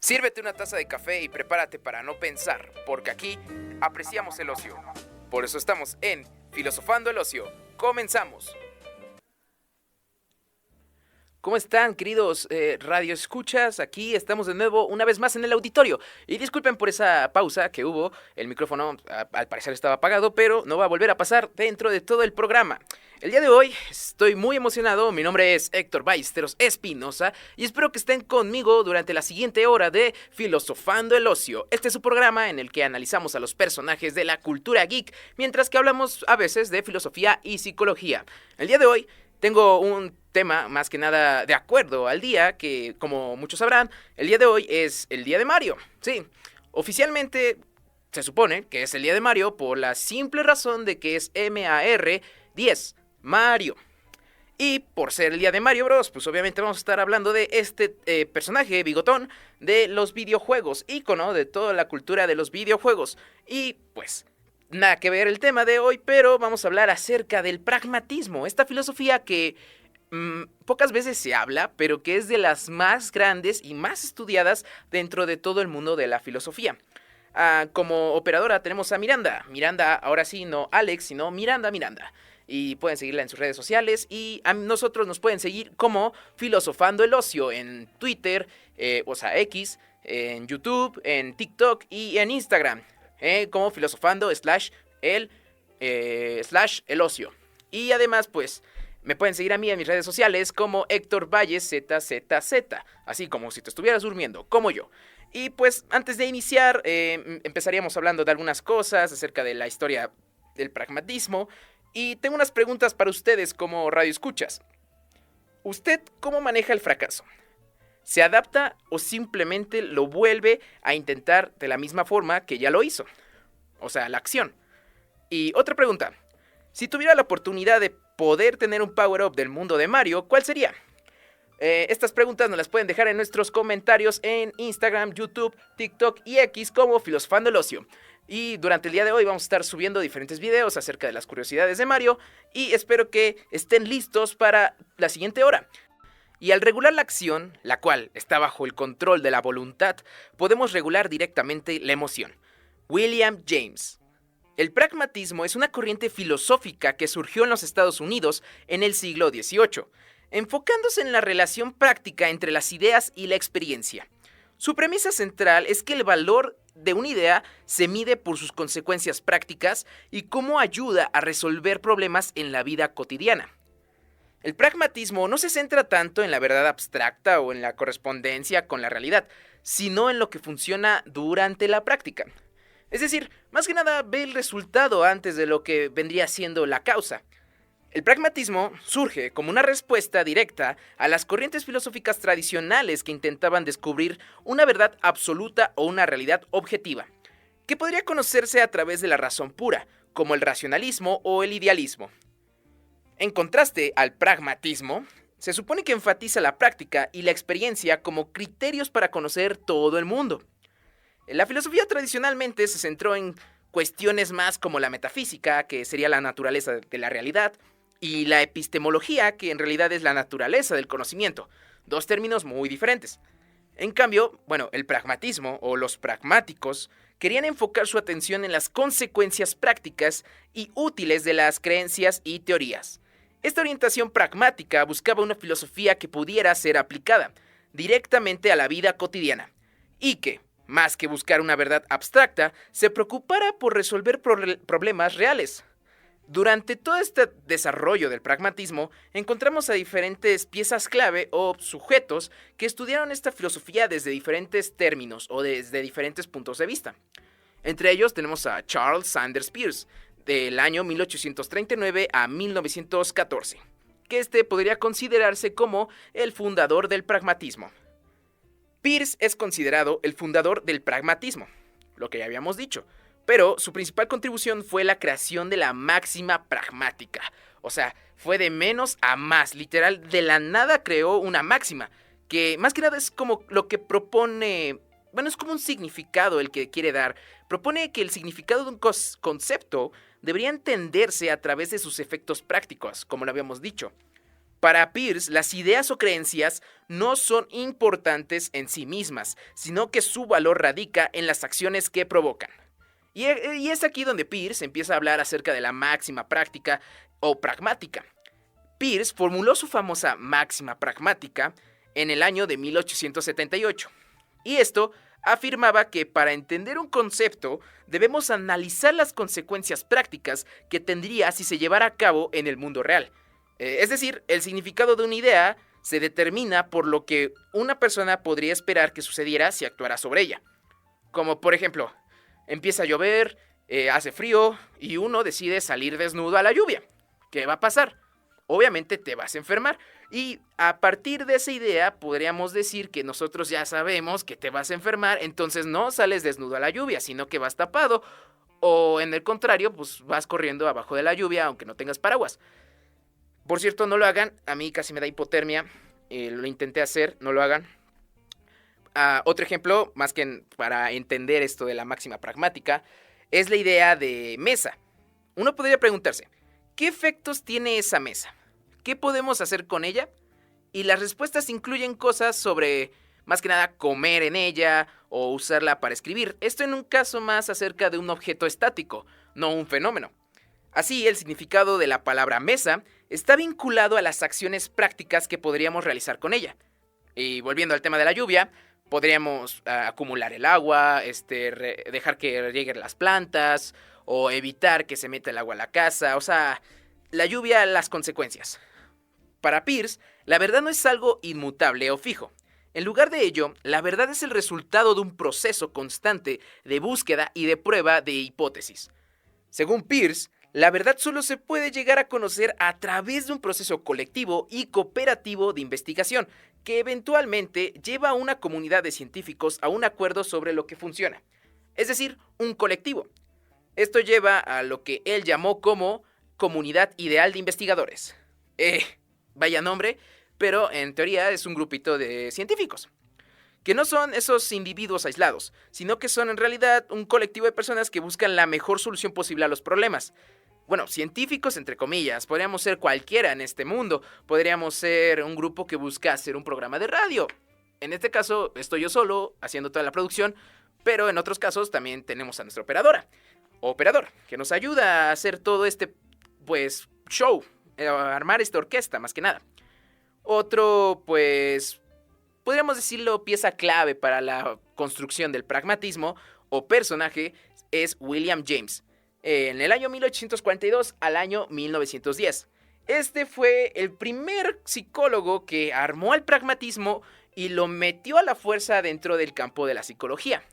Sírvete una taza de café y prepárate para no pensar, porque aquí apreciamos el ocio. Por eso estamos en Filosofando el Ocio. ¡Comenzamos! ¿Cómo están, queridos radioescuchas? Aquí estamos de nuevo, una vez más en el auditorio. Y disculpen por esa pausa que hubo. El micrófono, al parecer, estaba apagado, pero no va a volver a pasar dentro de todo el programa. El día de hoy estoy muy emocionado. Mi nombre es Héctor Ballesteros Espinosa y espero que estén conmigo durante la siguiente hora de Filosofando el Ocio. Este es un programa en el que analizamos a los personajes de la cultura geek, mientras que hablamos a veces de filosofía y psicología. El día de hoy tengo un tema más que nada de acuerdo al día, que como muchos sabrán, el día de hoy es el día de Mario. Sí, oficialmente se supone que es el día de Mario por la simple razón de que es MAR10, Mario. Y por ser el día de Mario Bros, pues obviamente vamos a estar hablando de este personaje bigotón de los videojuegos, ícono de toda la cultura de los videojuegos. Y pues nada que ver el tema de hoy, pero vamos a hablar acerca del pragmatismo, esta filosofía que pocas veces se habla, pero que es de las más grandes y más estudiadas dentro de todo el mundo de la filosofía. Como operadora tenemos a Miranda. Miranda, ahora sí, no Alex, sino Miranda. Y pueden seguirla en sus redes sociales. Y a nosotros nos pueden seguir como Filosofando el Ocio en Twitter, X, en YouTube, en TikTok y en Instagram. Como filosofando /el ocio. Y además, pues, me pueden seguir a mí en mis redes sociales como Héctor Valles ZZZ, así como si te estuvieras durmiendo, como yo. Y pues, antes de iniciar, empezaríamos hablando de algunas cosas acerca de la historia del pragmatismo. Y tengo unas preguntas para ustedes como radioescuchas. ¿Usted cómo maneja el fracaso? ¿Se adapta o simplemente lo vuelve a intentar de la misma forma que ya lo hizo? O sea, la acción. Y otra pregunta. Si tuviera la oportunidad de poder tener un power-up del mundo de Mario, ¿cuál sería? Estas preguntas nos las pueden dejar en nuestros comentarios en Instagram, YouTube, TikTok y X como Filosofando el Ocio. Y durante el día de hoy vamos a estar subiendo diferentes videos acerca de las curiosidades de Mario y espero que estén listos para la siguiente hora. Y al regular la acción, la cual está bajo el control de la voluntad, podemos regular directamente la emoción. William James. El pragmatismo es una corriente filosófica que surgió en los Estados Unidos en el siglo XVIII, enfocándose en la relación práctica entre las ideas y la experiencia. Su premisa central es que el valor de una idea se mide por sus consecuencias prácticas y cómo ayuda a resolver problemas en la vida cotidiana. El pragmatismo no se centra tanto en la verdad abstracta o en la correspondencia con la realidad, sino en lo que funciona durante la práctica. Es decir, más que nada ve el resultado antes de lo que vendría siendo la causa. El pragmatismo surge como una respuesta directa a las corrientes filosóficas tradicionales que intentaban descubrir una verdad absoluta o una realidad objetiva, que podría conocerse a través de la razón pura, como el racionalismo o el idealismo. En contraste al pragmatismo, se supone que enfatiza la práctica y la experiencia como criterios para conocer todo el mundo. La filosofía tradicionalmente se centró en cuestiones más como la metafísica, que sería la naturaleza de la realidad, y la epistemología, que en realidad es la naturaleza del conocimiento, dos términos muy diferentes. En cambio, el pragmatismo o los pragmáticos querían enfocar su atención en las consecuencias prácticas y útiles de las creencias y teorías. Esta orientación pragmática buscaba una filosofía que pudiera ser aplicada directamente a la vida cotidiana y que, más que buscar una verdad abstracta, se preocupara por resolver problemas reales. Durante todo este desarrollo del pragmatismo, encontramos a diferentes piezas clave o sujetos que estudiaron esta filosofía desde diferentes términos o desde diferentes puntos de vista. Entre ellos tenemos a Charles Sanders Peirce, del año 1839 a 1914, que podría considerarse como el fundador del pragmatismo. Peirce es considerado el fundador del pragmatismo, lo que ya habíamos dicho, pero su principal contribución fue la creación de la máxima pragmática. O sea, fue de menos a más, literal, de la nada creó una máxima, que más que nada es como lo que propone, es como un significado el que quiere dar. Propone que el significado de un concepto debería entenderse a través de sus efectos prácticos, como lo habíamos dicho. Para Peirce, las ideas o creencias no son importantes en sí mismas, sino que su valor radica en las acciones que provocan. Y es aquí donde Peirce empieza a hablar acerca de la máxima práctica o pragmática. Peirce formuló su famosa máxima pragmática en el año de 1878. Y esto afirmaba que para entender un concepto debemos analizar las consecuencias prácticas que tendría si se llevara a cabo en el mundo real. Es decir, el significado de una idea se determina por lo que una persona podría esperar que sucediera si actuara sobre ella. Como por ejemplo, empieza a llover, hace frío y uno decide salir desnudo a la lluvia. ¿Qué va a pasar? Obviamente te vas a enfermar. Y a partir de esa idea podríamos decir que nosotros ya sabemos que te vas a enfermar, entonces no sales desnudo a la lluvia, sino que vas tapado. O en el contrario, pues vas corriendo abajo de la lluvia aunque no tengas paraguas. Por cierto, no lo hagan, a mí casi me da hipotermia, lo intenté hacer, no lo hagan. Otro ejemplo, más que para entender esto de la máxima pragmática, es la idea de mesa. Uno podría preguntarse, ¿qué efectos tiene esa mesa? ¿Qué podemos hacer con ella? Y las respuestas incluyen cosas sobre, más que nada, comer en ella o usarla para escribir. Esto en un caso más acerca de un objeto estático, no un fenómeno. Así, el significado de la palabra mesa está vinculado a las acciones prácticas que podríamos realizar con ella. Y volviendo al tema de la lluvia, podríamos acumular el agua, dejar que rieguen las plantas o evitar que se meta el agua a la casa. O sea, la lluvia, las consecuencias. Para Peirce, la verdad no es algo inmutable o fijo. En lugar de ello, la verdad es el resultado de un proceso constante de búsqueda y de prueba de hipótesis. Según Peirce, la verdad solo se puede llegar a conocer a través de un proceso colectivo y cooperativo de investigación, que eventualmente lleva a una comunidad de científicos a un acuerdo sobre lo que funciona. Es decir, un colectivo. Esto lleva a lo que él llamó como comunidad ideal de investigadores. Vaya nombre, pero en teoría es un grupito de científicos. Que no son esos individuos aislados, sino que son en realidad un colectivo de personas que buscan la mejor solución posible a los problemas. Bueno, científicos entre comillas, podríamos ser cualquiera en este mundo, podríamos ser un grupo que busca hacer un programa de radio. En este caso estoy yo solo haciendo toda la producción, pero en otros casos también tenemos a nuestra operadora, o operador, que nos ayuda a hacer todo este, pues, show, a armar esta orquesta más que nada. Otro, pues, podríamos decirlo pieza clave para la construcción del pragmatismo o personaje es William James. En el año 1842 al año 1910. Este fue el primer psicólogo que armó el pragmatismo y lo metió a la fuerza dentro del campo de la psicología.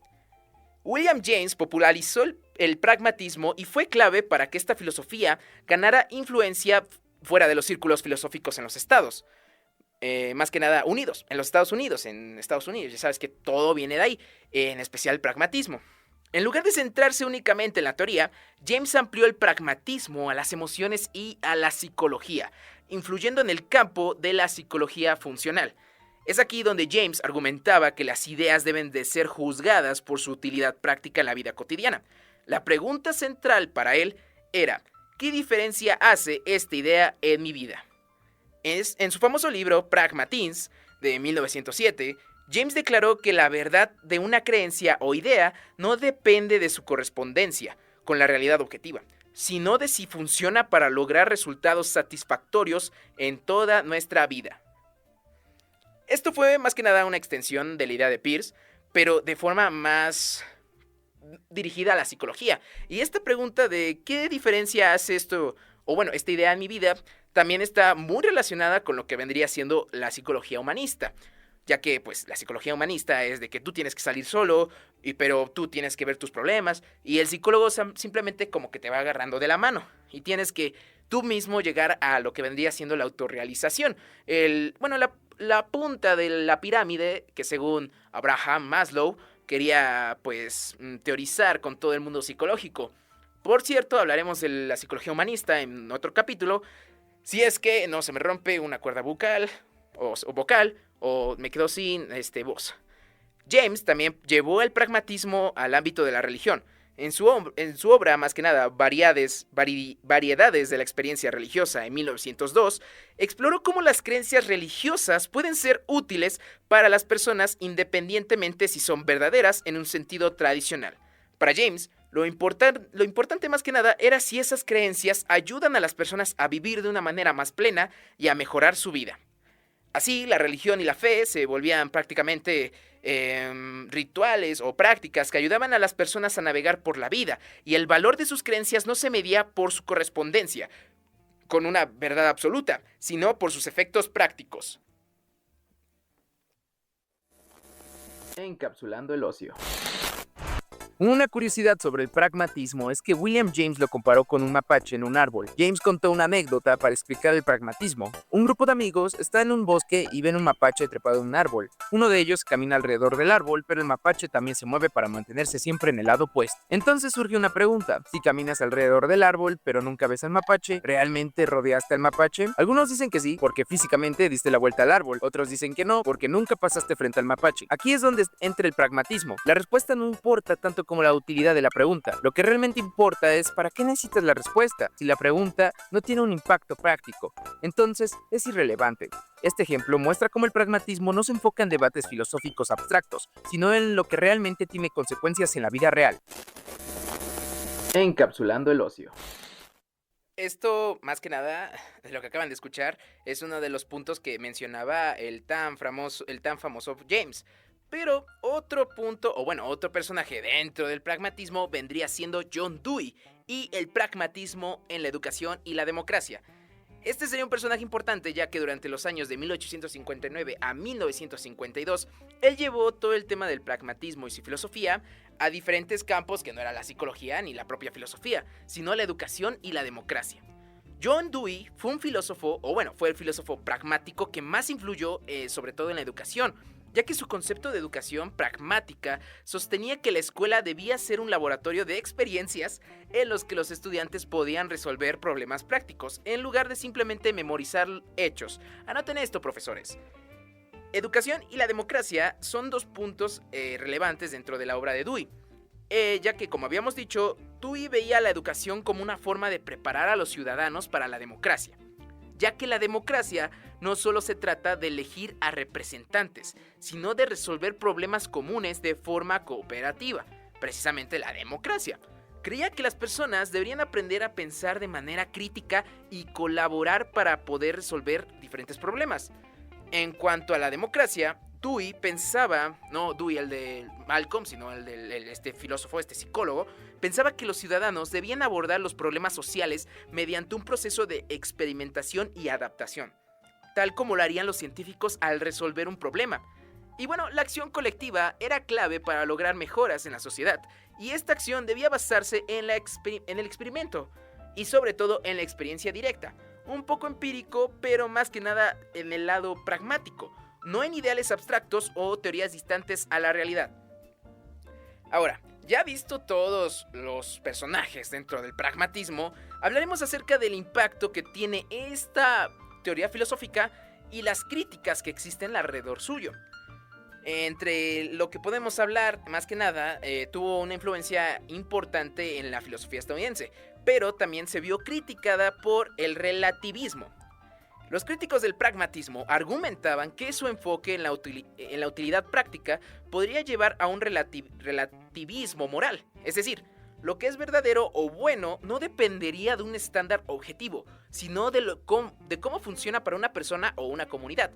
William James popularizó el pragmatismo y fue clave para que esta filosofía ganara influencia fuera de los círculos filosóficos en los estados. Más que nada unidos, en los Estados Unidos, ya sabes que todo viene de ahí, en especial el pragmatismo. En lugar de centrarse únicamente en la teoría, James amplió el pragmatismo a las emociones y a la psicología, influyendo en el campo de la psicología funcional. Es aquí donde James argumentaba que las ideas deben de ser juzgadas por su utilidad práctica en la vida cotidiana. La pregunta central para él era, ¿qué diferencia hace esta idea en mi vida? En su famoso libro Pragmatins, de 1907, James declaró que la verdad de una creencia o idea no depende de su correspondencia con la realidad objetiva, sino de si funciona para lograr resultados satisfactorios en toda nuestra vida. Esto fue más que nada una extensión de la idea de Peirce, pero de forma más dirigida a la psicología. Y esta pregunta de ¿qué diferencia hace esto, o bueno, esta idea en mi vida, también está muy relacionada con lo que vendría siendo la psicología humanista? Ya que, pues, la psicología humanista es de que tú tienes que salir solo, pero tú tienes que ver tus problemas, y el psicólogo simplemente como que te va agarrando de la mano, y tienes que tú mismo llegar a lo que vendría siendo la autorrealización. La punta de la pirámide, que según Abraham Maslow, quería, pues, teorizar con todo el mundo psicológico. Por cierto, hablaremos de la psicología humanista en otro capítulo, si es que no se me rompe una cuerda bucal, o vocal, o me quedo sin voz. James también llevó el pragmatismo al ámbito de la religión. En su obra, más que nada, Variedades de la experiencia religiosa, en 1902, exploró cómo las creencias religiosas pueden ser útiles para las personas independientemente si son verdaderas en un sentido tradicional. Para James, lo importante más que nada era si esas creencias ayudan a las personas a vivir de una manera más plena y a mejorar su vida. Así, la religión y la fe se volvían prácticamente rituales o prácticas que ayudaban a las personas a navegar por la vida, y el valor de sus creencias no se medía por su correspondencia con una verdad absoluta, sino por sus efectos prácticos. Encapsulando el ocio. Una curiosidad sobre el pragmatismo es que William James lo comparó con un mapache en un árbol. James contó una anécdota para explicar el pragmatismo. Un grupo de amigos está en un bosque y ven un mapache trepado en un árbol. Uno de ellos camina alrededor del árbol, pero el mapache también se mueve para mantenerse siempre en el lado opuesto. Entonces surge una pregunta: si caminas alrededor del árbol, pero nunca ves al mapache, ¿realmente rodeaste al mapache? Algunos dicen que sí, porque físicamente diste la vuelta al árbol. Otros dicen que no, porque nunca pasaste frente al mapache. Aquí es donde entra el pragmatismo. La respuesta no importa tanto como la utilidad de la pregunta. Lo que realmente importa es ¿para qué necesitas la respuesta? Si la pregunta no tiene un impacto práctico, entonces es irrelevante. Este ejemplo muestra cómo el pragmatismo no se enfoca en debates filosóficos abstractos, sino en lo que realmente tiene consecuencias en la vida real. Encapsulando el ocio. Esto, más que nada, de lo que acaban de escuchar, es uno de los puntos que mencionaba el tan famoso James. Pero otro punto, o bueno, otro personaje dentro del pragmatismo vendría siendo John Dewey y el pragmatismo en la educación y la democracia. Este sería un personaje importante, ya que durante los años de 1859 a 1952, él llevó todo el tema del pragmatismo y su filosofía a diferentes campos que no era la psicología ni la propia filosofía, sino la educación y la democracia. John Dewey fue fue el filósofo pragmático que más influyó sobre todo en la educación, ya que su concepto de educación pragmática sostenía que la escuela debía ser un laboratorio de experiencias en los que los estudiantes podían resolver problemas prácticos, en lugar de simplemente memorizar hechos. Anoten esto, profesores. Educación y la democracia son dos puntos relevantes dentro de la obra de Dewey, ya que, como habíamos dicho, Dewey veía la educación como una forma de preparar a los ciudadanos para la democracia, ya que la democracia no solo se trata de elegir a representantes, sino de resolver problemas comunes de forma cooperativa, precisamente la democracia. Creía que las personas deberían aprender a pensar de manera crítica y colaborar para poder resolver diferentes problemas. En cuanto a la democracia, Dewey pensaba, no Dewey el de Malcolm, sino el de este filósofo, este psicólogo, pensaba que los ciudadanos debían abordar los problemas sociales mediante un proceso de experimentación y adaptación, tal como lo harían los científicos al resolver un problema. Y bueno, la acción colectiva era clave para lograr mejoras en la sociedad, y esta acción debía basarse en el experimento, y sobre todo en la experiencia directa, un poco empírico, pero más que nada en el lado pragmático, no en ideales abstractos o teorías distantes a la realidad. Ahora, ya visto todos los personajes dentro del pragmatismo, hablaremos acerca del impacto que tiene esta teoría filosófica y las críticas que existen alrededor suyo. Entre lo que podemos hablar, más que nada, tuvo una influencia importante en la filosofía estadounidense, pero también se vio criticada por el relativismo. Los críticos del pragmatismo argumentaban que su enfoque en la utilidad práctica podría llevar a un relativismo moral, es decir, lo que es verdadero o bueno no dependería de un estándar objetivo, sino de cómo funciona para una persona o una comunidad,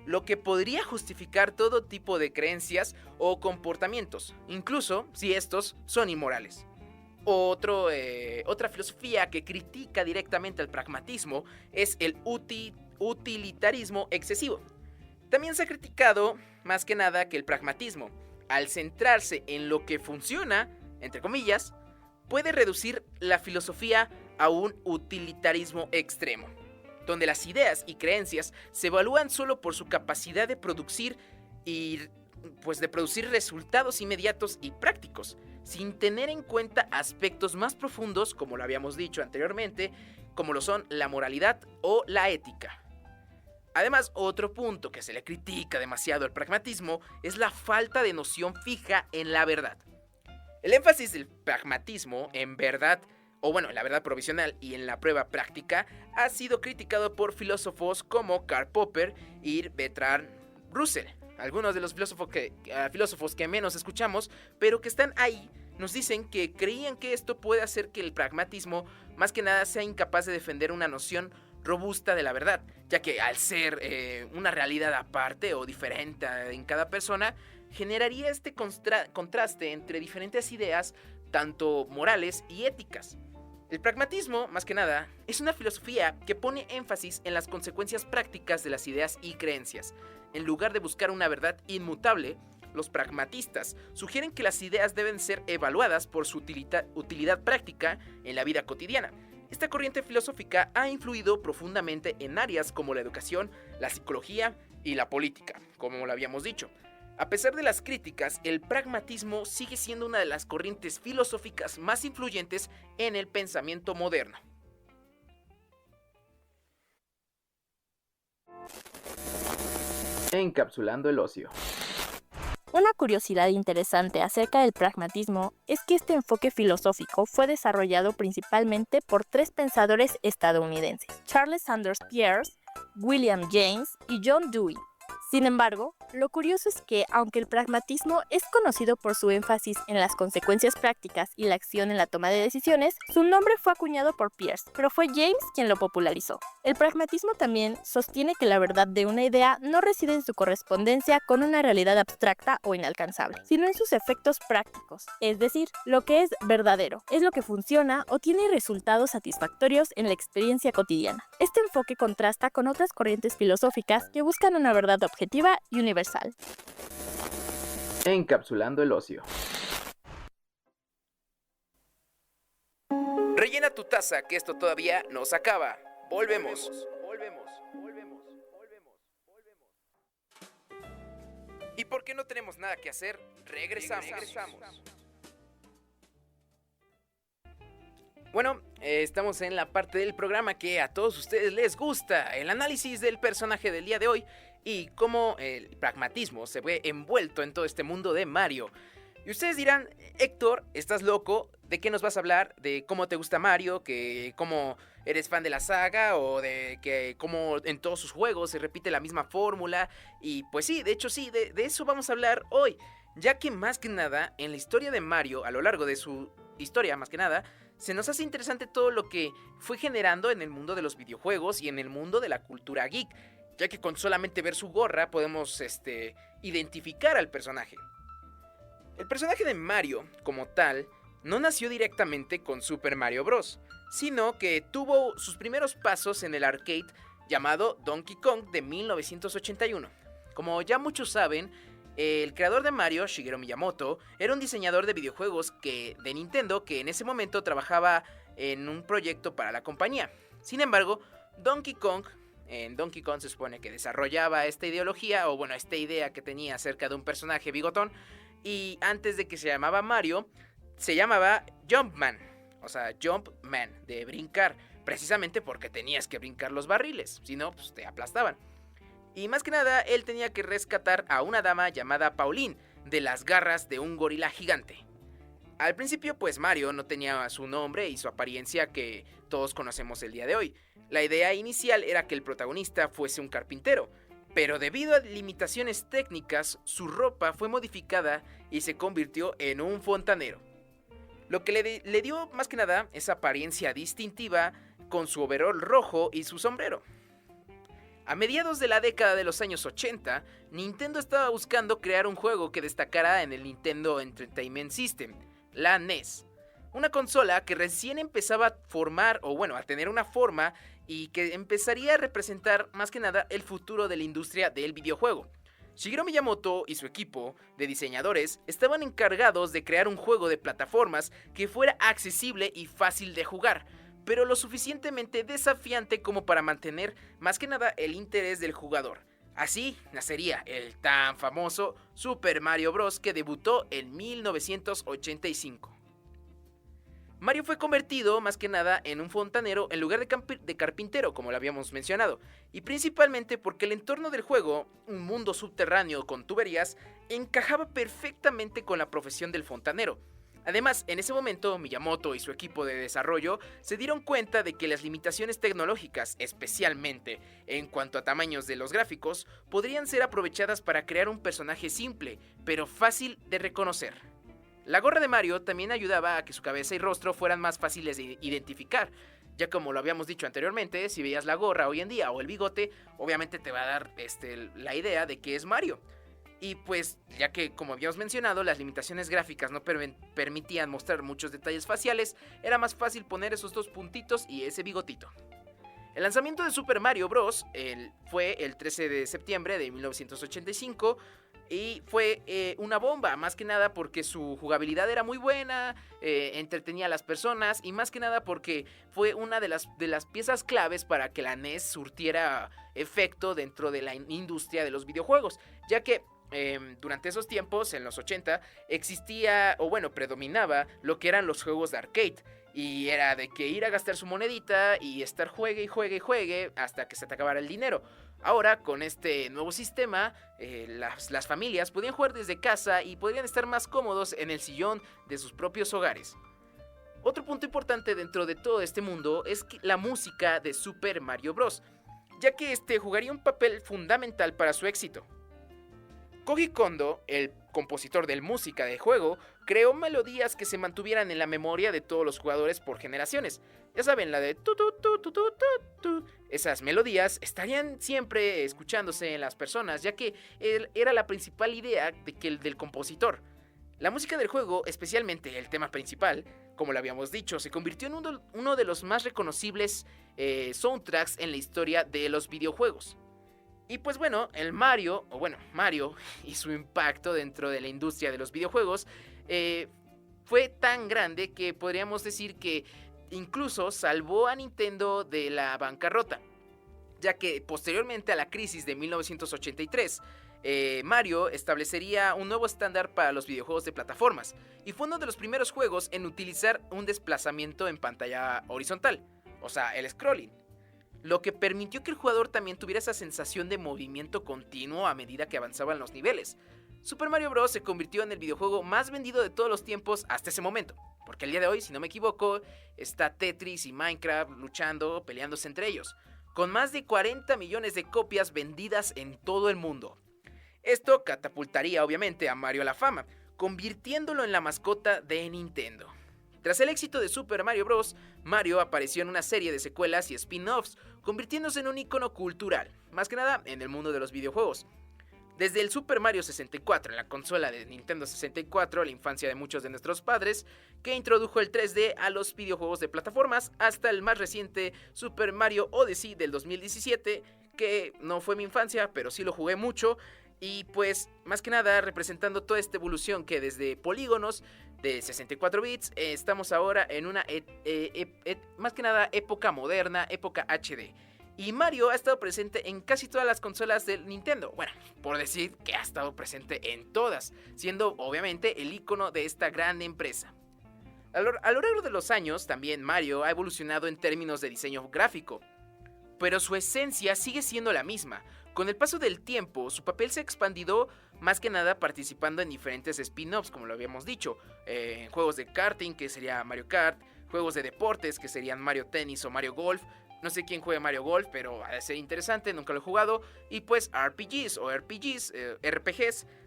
lo que podría justificar todo tipo de creencias o comportamientos, incluso si estos son inmorales. Otra filosofía que critica directamente al pragmatismo es el utilitarismo excesivo. También se ha criticado, más que nada, que el pragmatismo, al centrarse en lo que funciona, entre comillas, puede reducir la filosofía a un utilitarismo extremo, donde las ideas y creencias se evalúan solo por su capacidad de producir resultados inmediatos y prácticos, sin tener en cuenta aspectos más profundos, como lo habíamos dicho anteriormente, como lo son la moralidad o la ética. Además, otro punto que se le critica demasiado al pragmatismo es la falta de noción fija en la verdad. El énfasis del pragmatismo, en verdad, o bueno, en la verdad provisional y en la prueba práctica, ha sido criticado por filósofos como Karl Popper y Bertrand Russell. Algunos de los filósofos que menos escuchamos, pero que están ahí, nos dicen que creían que esto puede hacer que el pragmatismo más que nada sea incapaz de defender una noción robusta de la verdad, ya que al ser una realidad aparte o diferente en cada persona, generaría este contraste entre diferentes ideas, tanto morales y éticas. El pragmatismo, más que nada, es una filosofía que pone énfasis en las consecuencias prácticas de las ideas y creencias. En lugar de buscar una verdad inmutable, los pragmatistas sugieren que las ideas deben ser evaluadas por su utilidad práctica en la vida cotidiana. Esta corriente filosófica ha influido profundamente en áreas como la educación, la psicología y la política, como lo habíamos dicho. A pesar de las críticas, el pragmatismo sigue siendo una de las corrientes filosóficas más influyentes en el pensamiento moderno. Encapsulando el ocio. Una curiosidad interesante acerca del pragmatismo es que este enfoque filosófico fue desarrollado principalmente por tres pensadores estadounidenses: Charles Sanders Peirce, William James y John Dewey. Sin embargo, lo curioso es que, aunque el pragmatismo es conocido por su énfasis en las consecuencias prácticas y la acción en la toma de decisiones, su nombre fue acuñado por Peirce, pero fue James quien lo popularizó. El pragmatismo también sostiene que la verdad de una idea no reside en su correspondencia con una realidad abstracta o inalcanzable, sino en sus efectos prácticos, es decir, lo que es verdadero, es lo que funciona o tiene resultados satisfactorios en la experiencia cotidiana. Este enfoque contrasta con otras corrientes filosóficas que buscan una verdad objetiva y universal. Encapsulando el ocio. Rellena tu taza, que esto todavía no se acaba. Volvemos. ¿Y por qué no tenemos nada que hacer? Regresamos. Bueno, estamos en la parte del programa que a todos ustedes les gusta, el análisis del personaje del día de hoy y cómo el pragmatismo se ve envuelto en todo este mundo de Mario. Y ustedes dirán, Héctor, ¿estás loco? ¿De qué nos vas a hablar? ¿De cómo te gusta Mario? ¿Que cómo eres fan de la saga? ¿O de que cómo en todos sus juegos se repite la misma fórmula? Y pues sí, de hecho sí, de eso vamos a hablar hoy, ya que más que nada, en la historia de Mario, a lo largo de su historia más que nada, se nos hace interesante todo lo que fue generando en el mundo de los videojuegos y en el mundo de la cultura geek, ya que con solamente ver su gorra podemos identificar al personaje. El personaje de Mario, como tal, no nació directamente con Super Mario Bros., sino que tuvo sus primeros pasos en el arcade llamado Donkey Kong de 1981. Como ya muchos saben, el creador de Mario, Shigeru Miyamoto, era un diseñador de videojuegos de Nintendo que en ese momento trabajaba en un proyecto para la compañía. Sin embargo, en Donkey Kong se supone que desarrollaba esta ideología, o bueno, esta idea que tenía acerca de un personaje bigotón, y antes de que se llamaba Mario, se llamaba Jumpman, o sea, Jumpman, de brincar, precisamente porque tenías que brincar los barriles, si no, pues te aplastaban. Y más que nada, él tenía que rescatar a una dama llamada Pauline de las garras de un gorila gigante. Al principio, pues Mario no tenía su nombre y su apariencia que todos conocemos el día de hoy. La idea inicial era que el protagonista fuese un carpintero, pero debido a limitaciones técnicas, su ropa fue modificada y se convirtió en un fontanero. Lo que le dio más que nada esa apariencia distintiva con su overol rojo y su sombrero. A mediados de la década de los años 80, Nintendo estaba buscando crear un juego que destacara en el Nintendo Entertainment System, la NES. Una consola que recién empezaba a tener una forma y que empezaría a representar más que nada el futuro de la industria del videojuego. Shigeru Miyamoto y su equipo de diseñadores estaban encargados de crear un juego de plataformas que fuera accesible y fácil de jugar, pero lo suficientemente desafiante como para mantener más que nada el interés del jugador. Así nacería el tan famoso Super Mario Bros. Que debutó en 1985. Mario fue convertido más que nada en un fontanero en lugar de carpintero, como lo habíamos mencionado, y principalmente porque el entorno del juego, un mundo subterráneo con tuberías, encajaba perfectamente con la profesión del fontanero. Además, en ese momento, Miyamoto y su equipo de desarrollo se dieron cuenta de que las limitaciones tecnológicas, especialmente en cuanto a tamaños de los gráficos, podrían ser aprovechadas para crear un personaje simple, pero fácil de reconocer. La gorra de Mario también ayudaba a que su cabeza y rostro fueran más fáciles de identificar, ya como lo habíamos dicho anteriormente, si veías la gorra hoy en día o el bigote, obviamente te va a dar la idea de que es Mario. Y pues, ya que como habíamos mencionado, las limitaciones gráficas no permitían mostrar muchos detalles faciales, era más fácil poner esos dos puntitos y ese bigotito. El lanzamiento de Super Mario Bros. Fue el 13 de septiembre de 1985 y fue una bomba, más que nada porque su jugabilidad era muy buena, entretenía a las personas y más que nada porque fue una de las piezas claves para que la NES surtiera efecto dentro de la industria de los videojuegos, ya que durante esos tiempos, en los 80, existía, o bueno, predominaba lo que eran los juegos de arcade. Y era de que ir a gastar su monedita y estar juegue y juegue y juegue hasta que se te acabara el dinero. Ahora, con este nuevo sistema, las familias podían jugar desde casa y podrían estar más cómodos en el sillón de sus propios hogares. Otro punto importante dentro de todo este mundo es la música de Super Mario Bros., ya que jugaría un papel fundamental para su éxito. Koji Kondo, el compositor de música de juego, creó melodías que se mantuvieran en la memoria de todos los jugadores por generaciones. Ya saben, la de tu tu tu tu tu tu. Esas melodías estarían siempre escuchándose en las personas, ya que era la principal idea del compositor. La música del juego, especialmente el tema principal, como lo habíamos dicho, se convirtió en uno de los más reconocibles soundtracks en la historia de los videojuegos. Y pues bueno, Mario y su impacto dentro de la industria de los videojuegos fue tan grande que podríamos decir que incluso salvó a Nintendo de la bancarrota, ya que posteriormente a la crisis de 1983, Mario establecería un nuevo estándar para los videojuegos de plataformas y fue uno de los primeros juegos en utilizar un desplazamiento en pantalla horizontal, o sea, el scrolling, lo que permitió que el jugador también tuviera esa sensación de movimiento continuo a medida que avanzaban los niveles. Super Mario Bros. Se convirtió en el videojuego más vendido de todos los tiempos hasta ese momento, porque al día de hoy, si no me equivoco, está Tetris y Minecraft luchando, peleándose entre ellos, con más de 40 millones de copias vendidas en todo el mundo. Esto catapultaría obviamente a Mario a la fama, convirtiéndolo en la mascota de Nintendo. Tras el éxito de Super Mario Bros., Mario apareció en una serie de secuelas y spin-offs, convirtiéndose en un icono cultural, más que nada en el mundo de los videojuegos. Desde el Super Mario 64 en la consola de Nintendo 64, la infancia de muchos de nuestros padres, que introdujo el 3D a los videojuegos de plataformas, hasta el más reciente Super Mario Odyssey del 2017, que no fue mi infancia, pero sí lo jugué mucho. Y pues, más que nada, representando toda esta evolución que desde polígonos de 64 bits, estamos ahora en una, más que nada, época moderna, época HD. Y Mario ha estado presente en casi todas las consolas del Nintendo. Bueno, por decir que ha estado presente en todas, siendo obviamente el icono de esta gran empresa. A lo largo de los años, también Mario ha evolucionado en términos de diseño gráfico, pero su esencia sigue siendo la misma. Con el paso del tiempo, su papel se ha expandido más que nada participando en diferentes spin-offs, como lo habíamos dicho, en juegos de karting, que sería Mario Kart, juegos de deportes, que serían Mario Tennis o Mario Golf. No sé quién juega Mario Golf, pero ha de ser interesante, nunca lo he jugado. Y pues RPGs,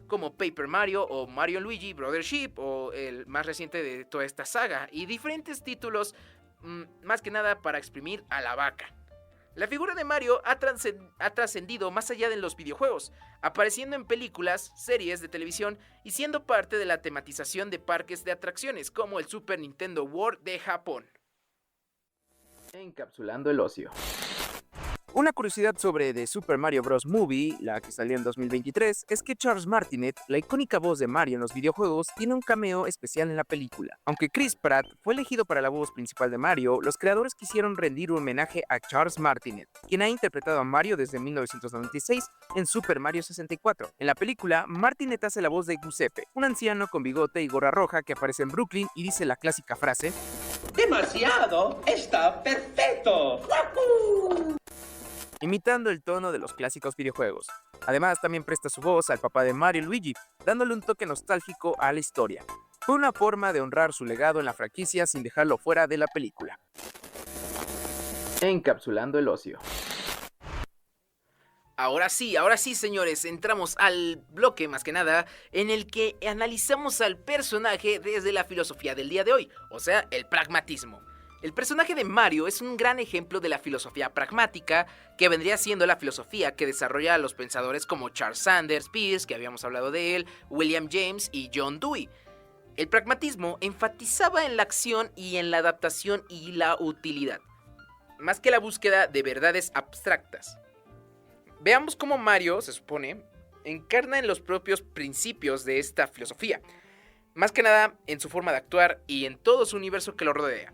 como Paper Mario o Mario Luigi Brothership, o el más reciente de toda esta saga, y diferentes títulos, más que nada para exprimir a la vaca. La figura de Mario ha trascendido más allá de los videojuegos, apareciendo en películas, series de televisión y siendo parte de la tematización de parques de atracciones como el Super Nintendo World de Japón. Encapsulando el ocio. Una curiosidad sobre The Super Mario Bros. Movie, la que salió en 2023, es que Charles Martinet, la icónica voz de Mario en los videojuegos, tiene un cameo especial en la película. Aunque Chris Pratt fue elegido para la voz principal de Mario, los creadores quisieron rendir un homenaje a Charles Martinet, quien ha interpretado a Mario desde 1996 en Super Mario 64. En la película, Martinet hace la voz de Giuseppe, un anciano con bigote y gorra roja que aparece en Brooklyn y dice la clásica frase: ¡Demasiado! ¡Está perfecto! imitando el tono de los clásicos videojuegos. Además, también presta su voz al papá de Mario, Luigi, dándole un toque nostálgico a la historia. Fue una forma de honrar su legado en la franquicia sin dejarlo fuera de la película. Encapsulando el ocio. Ahora sí, señores, entramos al bloque, más que nada, en el que analizamos al personaje desde la filosofía del día de hoy, o sea, el pragmatismo. El personaje de Mario es un gran ejemplo de la filosofía pragmática, que vendría siendo la filosofía que desarrolla a los pensadores como Charles Sanders Peirce, que habíamos hablado de él, William James y John Dewey. El pragmatismo enfatizaba en la acción y en la adaptación y la utilidad, más que la búsqueda de verdades abstractas. Veamos cómo Mario, se supone, encarna en los propios principios de esta filosofía, más que nada en su forma de actuar y en todo su universo que lo rodea.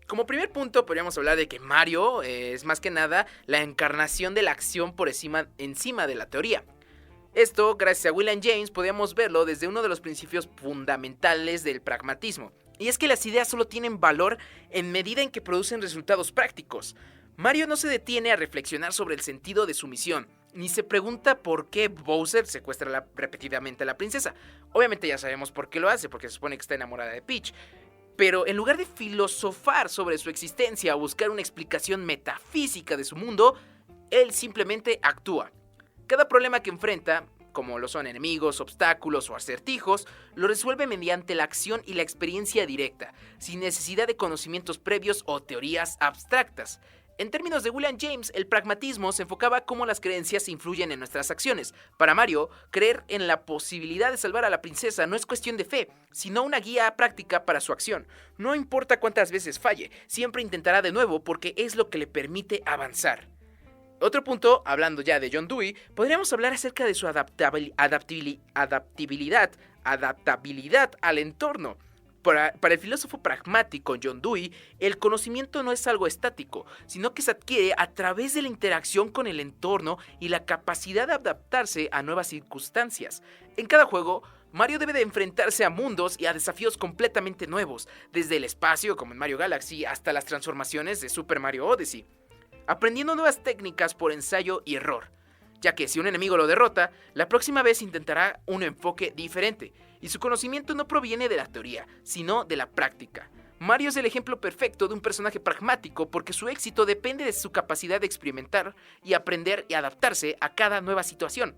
Como primer punto podríamos hablar de que Mario es más que nada la encarnación de la acción por encima de la teoría. Esto, gracias a William James, podemos verlo desde uno de los principios fundamentales del pragmatismo, y es que las ideas solo tienen valor en medida en que producen resultados prácticos. Mario no se detiene a reflexionar sobre el sentido de su misión, ni se pregunta por qué Bowser secuestra repetidamente a la princesa. Obviamente ya sabemos por qué lo hace, porque se supone que está enamorada de Peach. Pero en lugar de filosofar sobre su existencia o buscar una explicación metafísica de su mundo, él simplemente actúa. Cada problema que enfrenta, como lo son enemigos, obstáculos o acertijos, lo resuelve mediante la acción y la experiencia directa, sin necesidad de conocimientos previos o teorías abstractas. En términos de William James, el pragmatismo se enfocaba cómo las creencias influyen en nuestras acciones. Para Mario, creer en la posibilidad de salvar a la princesa no es cuestión de fe, sino una guía práctica para su acción. No importa cuántas veces falle, siempre intentará de nuevo porque es lo que le permite avanzar. Otro punto, hablando ya de John Dewey, podríamos hablar acerca de su adaptabilidad al entorno. Para el filósofo pragmático John Dewey, el conocimiento no es algo estático, sino que se adquiere a través de la interacción con el entorno y la capacidad de adaptarse a nuevas circunstancias. En cada juego, Mario debe de enfrentarse a mundos y a desafíos completamente nuevos, desde el espacio, como en Mario Galaxy, hasta las transformaciones de Super Mario Odyssey, aprendiendo nuevas técnicas por ensayo y error, ya que si un enemigo lo derrota, la próxima vez intentará un enfoque diferente, y su conocimiento no proviene de la teoría, sino de la práctica. Mario es el ejemplo perfecto de un personaje pragmático porque su éxito depende de su capacidad de experimentar y aprender y adaptarse a cada nueva situación.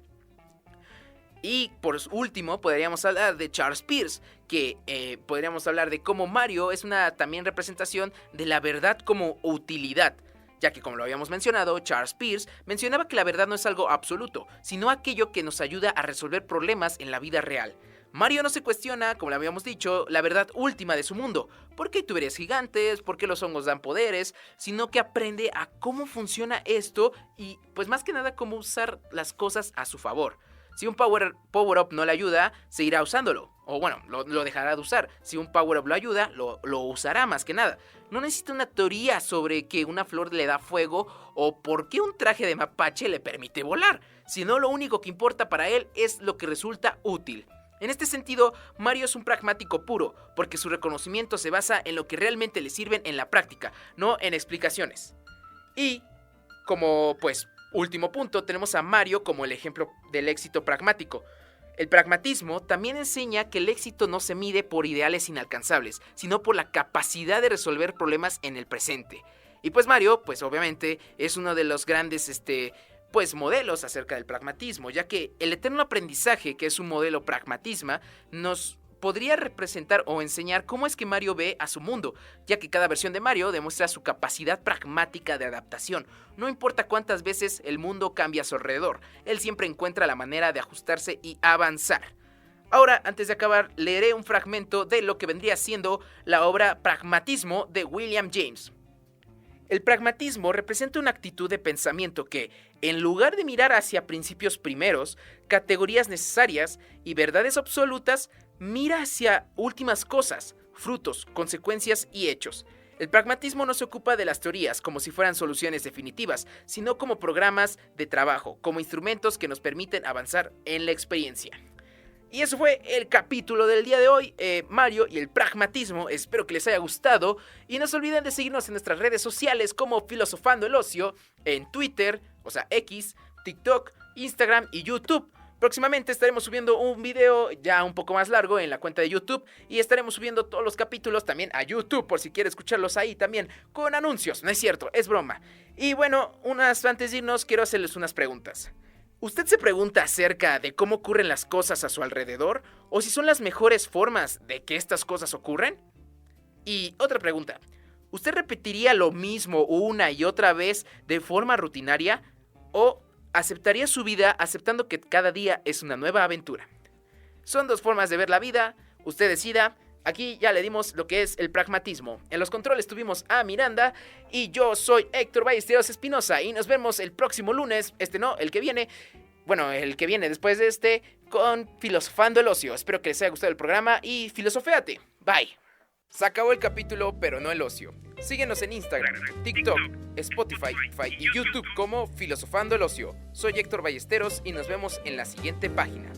Y por último podríamos hablar de Charles Peirce, que podríamos hablar de cómo Mario es una también representación de la verdad como utilidad, ya que, como lo habíamos mencionado, Charles Peirce mencionaba que la verdad no es algo absoluto, sino aquello que nos ayuda a resolver problemas en la vida real. Mario no se cuestiona, como lo habíamos dicho, la verdad última de su mundo, por qué hay tuberías gigantes, por qué los hongos dan poderes, sino que aprende a cómo funciona esto y, pues más que nada, cómo usar las cosas a su favor. Si un power-up no le ayuda, seguirá usándolo. O bueno, lo dejará de usar. Si un power-up lo ayuda, lo usará más que nada. No necesita una teoría sobre que una flor le da fuego o por qué un traje de mapache le permite volar, sino lo único que importa para él es lo que resulta útil. En este sentido, Mario es un pragmático puro, porque su reconocimiento se basa en lo que realmente le sirven en la práctica, no en explicaciones. Y, como último punto, tenemos a Mario como el ejemplo del éxito pragmático. El pragmatismo también enseña que el éxito no se mide por ideales inalcanzables, sino por la capacidad de resolver problemas en el presente. Y Mario, obviamente, es uno de los grandes modelos acerca del pragmatismo, ya que el eterno aprendizaje, que es un modelo pragmatismo, nos podría representar o enseñar cómo es que Mario ve a su mundo, ya que cada versión de Mario demuestra su capacidad pragmática de adaptación. No importa cuántas veces el mundo cambia a su alrededor, él siempre encuentra la manera de ajustarse y avanzar. Ahora, antes de acabar, leeré un fragmento de lo que vendría siendo la obra Pragmatismo de William James. El pragmatismo representa una actitud de pensamiento que, en lugar de mirar hacia principios primeros, categorías necesarias y verdades absolutas, mira hacia últimas cosas, frutos, consecuencias y hechos. El pragmatismo no se ocupa de las teorías como si fueran soluciones definitivas, sino como programas de trabajo, como instrumentos que nos permiten avanzar en la experiencia. Y eso fue el capítulo del día de hoy, Mario y el pragmatismo. Espero que les haya gustado y no se olviden de seguirnos en nuestras redes sociales como Filosofando el Ocio, en Twitter, o sea X, TikTok, Instagram y YouTube, Próximamente estaremos subiendo un video ya un poco más largo en la cuenta de YouTube y estaremos subiendo todos los capítulos también a YouTube por si quiere escucharlos ahí también con anuncios. No es cierto, es broma. Y bueno, antes de irnos quiero hacerles unas preguntas. ¿Usted se pregunta acerca de cómo ocurren las cosas a su alrededor o si son las mejores formas de que estas cosas ocurren? Y otra pregunta, ¿usted repetiría lo mismo una y otra vez de forma rutinaria o aceptaría su vida aceptando que cada día es una nueva aventura? Son dos formas de ver la vida, usted decida. Aquí ya le dimos lo que es el pragmatismo. En los controles tuvimos a Miranda y yo soy Héctor Ballesteros Espinosa y nos vemos el próximo lunes, el que viene. Bueno, el que viene después de con Filosofando el Ocio. Espero que les haya gustado el programa y filosoféate. Bye. Se acabó el capítulo, pero no el ocio. Síguenos en Instagram, TikTok, Spotify y YouTube como Filosofando el Ocio. Soy Héctor Ballesteros y nos vemos en la siguiente página.